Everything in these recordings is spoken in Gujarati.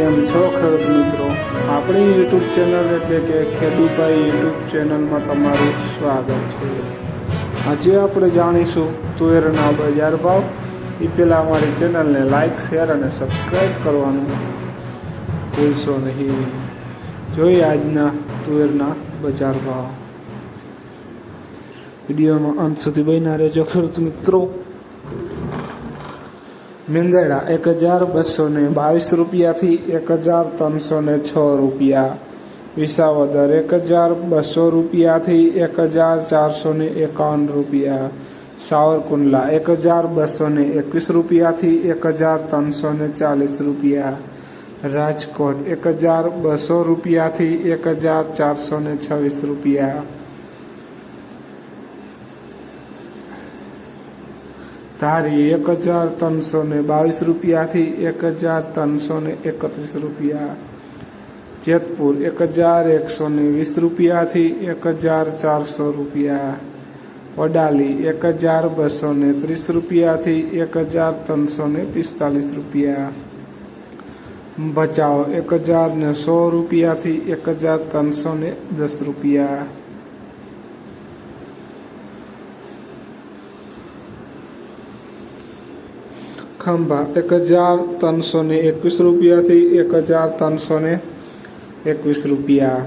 કેમ છો ખેડૂત મિત્રો? આપણી યુટ્યુબ ચેનલ એટલે કે ખેડૂતભાઈ યુટ્યુબ ચેનલમાં તમારું સ્વાગત છે. આજે આપણે જાણીશું તુવેરના બજાર ભાવ. એ પહેલાં અમારી ચેનલને લાઇક, શેર અને સબસ્ક્રાઈબ કરવાનું ભૂલશો નહીં. જોઈએ આજના તુવેરના બજાર ભાવ. વિડીયોમાં અંત સુધી બન્યા રહેજો ખેડૂત મિત્રો. મેંદરડા 1222 રૂપિયાથી 1306 રૂપિયા. વિસાવદર 1200 રૂપિયાથી 1451 રૂપિયા. સાવરકુંડલા 1221 રૂપિયાથી 1340 રૂપિયા. રાજકોટ 1200 રૂપિયાથી 1426 રૂપિયા. ધારી 1322 રૂપિયાથી 1331 રૂપિયા. જેતપુર 1120 રૂપિયાથી 1400 રૂપિયા. વડાલી 1230 રૂપિયાથી 1345 રૂપિયા. ભચાઉ 10100 રૂપિયાથી 1310 રૂપિયા. ખંભા 1321 રૂપિયાથી 1321 રૂપિયા.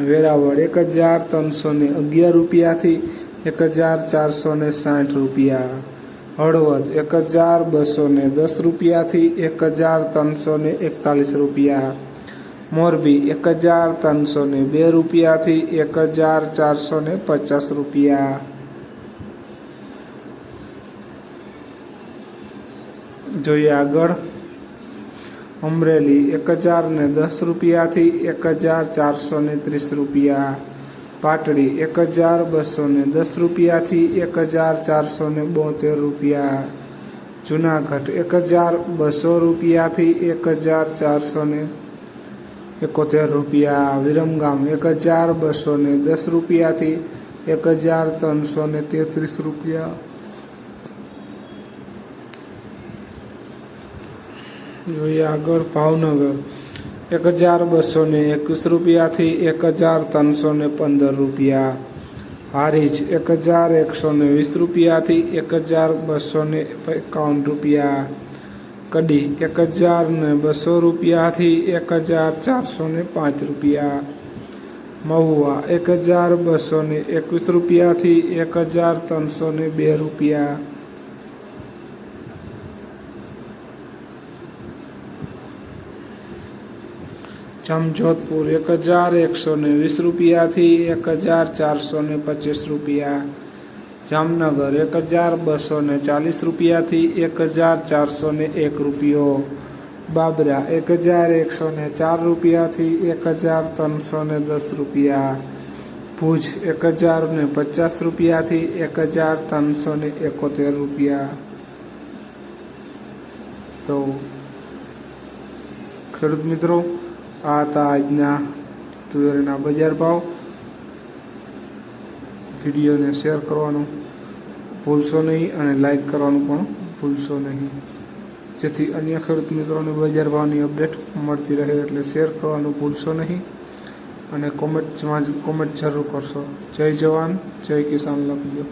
વેરાવળ 1311 રૂપિયાથી 1460 રૂપિયા. હળવદ 1210 રૂપિયાથી 1341 રૂપિયા. મોરબી 1302 રૂપિયાથી 1450 રૂપિયા. જોઈએ આગળ. અમરેલી 1010 રૂપિયાથી 1430 રૂપિયા. પાટડી 1210 રૂપિયાથી 1472 રૂપિયા. જુનાગઢ 1200 રૂપિયાથી 1471 રૂપિયા. વિરમગામ 1210 રૂપિયાથી 1333 રૂપિયા. જોઈએ આગળ. ભાવનગર 1221 રૂપિયાથી 1315 રૂપિયા. હારીજ 1120 રૂપિયાથી 1251 રૂપિયા. કડી 1200 રૂપિયાથી 1405 રૂપિયા. મહુવા 1221 રૂપિયાથી 1302 રૂપિયા. જામજોધપુર 1120 રૂપિયાથી 1425 રૂપિયા. જામનગર 1240 રૂપિયાથી 1401 રૂપિયો. બાબરા 1104 રૂપિયાથી 1310 રૂપિયા. ભુજ 1050 રૂપિયાથી 1371 રૂપિયા. તો ખેડૂત મિત્રો, આ હતા આજના તુવેરના બજાર ભાવ. વિડીયોને શેર કરવાનું ભૂલશો નહીં અને લાઈક કરવાનું પણ ભૂલશો નહીં, જેથી અન્ય ખેડૂત મિત્રોને બજાર ભાવની અપડેટ મળતી રહે. એટલે શેર કરવાનું ભૂલશો નહીં અને કોમેન્ટ જરૂર કરશો. જય જવાન, જય કિસાન લખજો.